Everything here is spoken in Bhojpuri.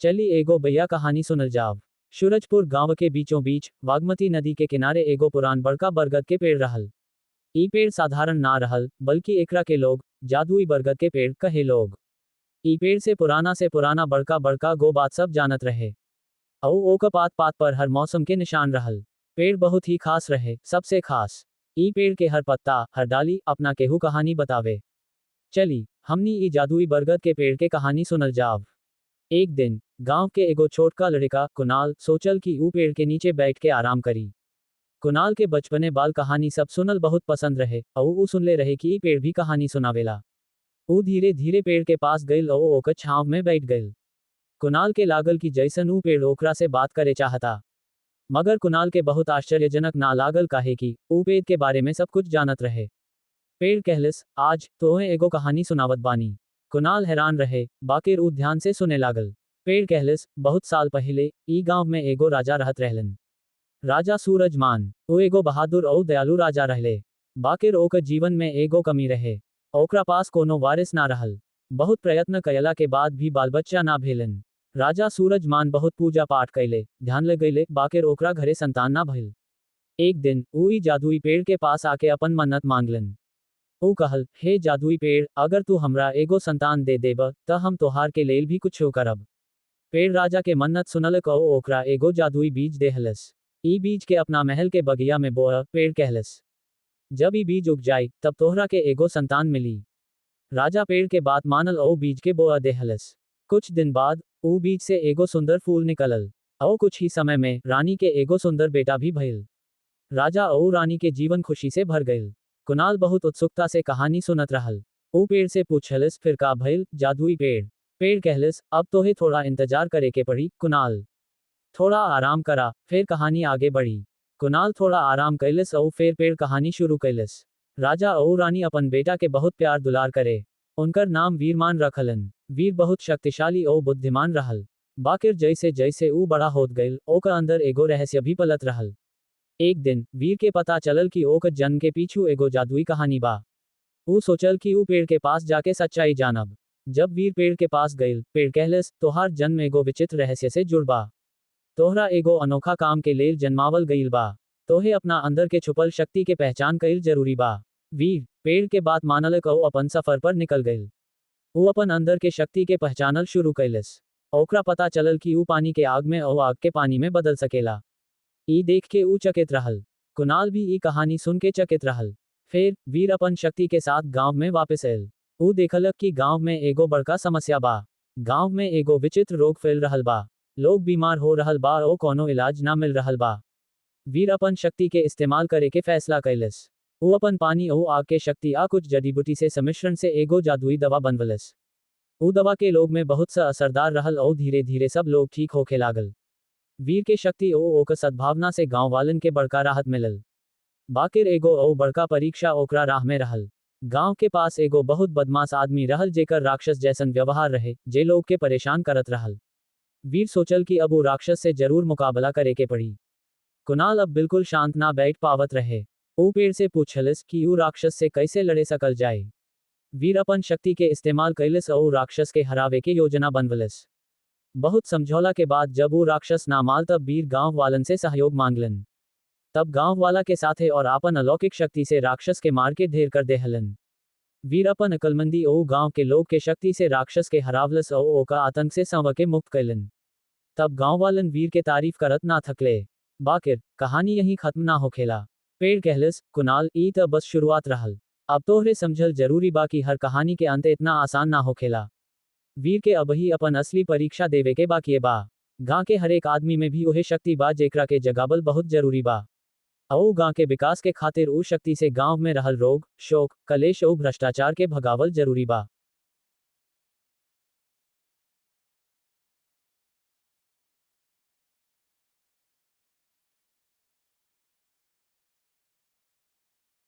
चली एगो भैया कहानी सुनल जाव। सूरजपुर गांव के बीचों बीच बागमती नदी के किनारे एगो पुरान बड़का बरगद के पेड़ रहल। ई पेड़ साधारण ना रहल, बल्कि एकरा के लोग जादुई बरगद के पेड़ कहे लोग। ई पेड़ से पुराना बड़का बड़का गो बात सब जानत रहे। औ ओक पात पात पर हर मौसम के निशान रहल। पेड़ बहुत ही खास रहे, सबसे खास। ई पेड़ के हर पत्ता, हर डाली अपना केहू कहानी बतावे। चली हमनी ई जादुई बरगद के पेड़ के कहानी सुनल जाव। एक दिन गांव के एगो छोटका लड़का कुणाल सोचल कि ऊ पेड़ के नीचे बैठ के आराम करी। कुणाल के बचपने बाल कहानी सब सुनल बहुत पसंद रहे और ऊ सुनले रहे कि ई पेड़ भी कहानी सुनावेला। ऊ धीरे धीरे पेड़ के पास गइल और ओकर छांव में बैठ गइल। कुणाल के लागल कि जैसन ऊ पेड़ ओकरा से बात करे चाहता। मगर कुणाल के बहुत आश्चर्यजनक ना लागल, काहे कि ऊ पेड़ के बारे में सब कुछ जानत रहे। पेड़ कहलिस, आज तोहे एगो कहानी सुनावत बानी। कुणाल हैरान रहे, बाकिर ऊ ध्यान से सुने लागल। पेड़ कहलिस, बहुत साल पहले ई गांव में एगो राजा रहत रहलन। राजा सूरजमान। ऊ एगो बहादुर और दयालु राजा रहले। बाकिर ओकर जीवन में एगो कमी रहे। ओकरा पास कोनो वारिस ना रहल। बहुत प्रयत्न कयला के बाद भी बाल बच्चा ना भेलन। राजा सूरजमान बहुत पूजा पाठ कैले, ध्यान लगैले, बाकिर ओकरा घरे संतान ना भइल। एक दिन ऊ ई जादुई पेड़ के पास आके अपन मन्नत मांगलन। ऊ कहल, हे जादुई पेड़, अगर तू हमरा एगो संतान दे देब त हम तोहार के लेल भी कुछो करब। पेड़ राजा के मन्नत सुनलक और ओकरा एगो जादुई बीज देहलस। ई बीज के अपना महल के बगिया में बोअ, पेड़ कहलस। जब ई बीज उग जाई तब तोहरा के एगो संतान मिली। राजा पेड़ के बात मानल और बीज के बोअ देहलस। कुछ दिन बाद ऊ बीज से एगो सुंदर फूल निकलल। और कुछ ही समय में रानी के एगो सुंदर बेटा भी भइल। राजा और रानी के जीवन खुशी से भर गइल। कुणाल बहुत उत्सुकता से कहानी सुनत रहल। ऊ पेड़ से पूछलिस, फिर का भइल जादुई पेड़। पेड़ कहलिस, अब तोहे थोड़ा इंतजार करे के पड़ी कुणाल। थोड़ा आराम करा, फिर कहानी आगे बढ़ी। कुणाल थोड़ा आराम कैलिस और फिर पेड़ कहानी शुरू कैलिस। राजा और रानी अपन बेटा के बहुत प्यार दुलार करे। उनकर नाम वीरमान रखलन। वीर बहुत शक्तिशाली और बुद्धिमान रहल। बाकिर जैसे जैसे ऊ बड़ा होत गइल, ओकर अंदर एगो रहस्य भी पलत रहल। एक दिन वीर के पता चलल कि ओकर जन्म के पीछू एगो जादुई कहानी बा। ऊ सोचल कि ऊ पेड़ के पास जाके सच्चाई जानब। जब वीर पेड़ के पास गइल, पेड़ कहलस, तोहार जन्म एगो विचित्र रहस्य से जुड़ बा। तोहरा एगो अनोखा काम के लेल जन्मावल गइल बा। तोहे अपना अंदर के छुपल शक्ति के पहचान कईल जरूरी बा। वीर पेड़ के बात मानलक और अपन सफर पर निकल गइल। ऊ अपन अंदर के शक्ति के पहचानल शुरू कैलस। ओकरा पता चलल कि ऊ पानी के आग में और आग के पानी में बदल सकेला। ई देख के ऊ चकित रहल। कुणाल भी ई कहानी सुन के चकित रहल। फिर वीर अपन शक्ति के साथ गांव में वापस आयल। ऊ देखलक कि गांव में एगो बड़का समस्या बा। गांव में एगो विचित्र रोग फैल रहल बा। लोग बीमार हो रहल बा और कोनो इलाज ना मिल रहल बा। वीर अपन शक्ति के इस्तेमाल करे के फैसला कैलस। ऊ अपन पानी और आग के शक्ति आ कुछ जड़ी बूटी से सम्मिश्रण से एगो जादुई दवा बनवलस। ऊ दवा के लोग में बहुत सा असरदार रहल और धीरे धीरे सब लोग ठीक होखे लागल। वीर के शक्ति और ओकर सद्भावना से गांव वालन के बड़का राहत मिलल। बाकिर एगो और बड़का परीक्षा ओकरा राह में रहल। गांव के पास एगो बहुत बदमाश आदमी रहल जेकर राक्षस जैसन व्यवहार रहे, जे लोग के परेशान करत रहल। वीर सोचल कि अब ऊ राक्षस से जरूर मुकाबला करे के पड़ी। कुणाल अब बिल्कुल शांत ना बैठ पावत रहे। ऊ पेड़ से पूछलिस कि ऊ राक्षस से कैसे लड़े सकल जाए। वीर अपन शक्ति के इस्तेमाल कैलिस और राक्षस के हरावे के योजना बनवलिस। बहुत समझौला के बाद जब वो राक्षस ना माल तब वीर गांव वालन से सहयोग मांगलन। तब गांव वाला के साथे और आपन अलौकिक शक्ति से राक्षस के मार के ढेर कर देहलन। वीर अपन अकलमंदी और गांव के लोग के शक्ति से राक्षस के हरावलस और ओका आतंक से संव के मुक्त कैलन। तब गांव वालन वीर के तारीफ करत ना थकले। बाकिर कहानी यहीं खत्म ना होखेला। पेड़ कहलिस, कुणाल, ई त बस शुरुआत रहल। अब तोहरे समझल जरूरी बा कि हर कहानी के अंत इतना आसान ना होखेला। वीर के अबही अपन असली परीक्षा देवे के बाकिए बा। गांव के हर एक आदमी में भी ओहे शक्ति बा जेकरा के जगावल बहुत जरूरी बा। और गांव के विकास के खातिर ऊ शक्ति से गांव में रहल रोग, शोक, कलेश और भ्रष्टाचार के भगावल जरूरी बा।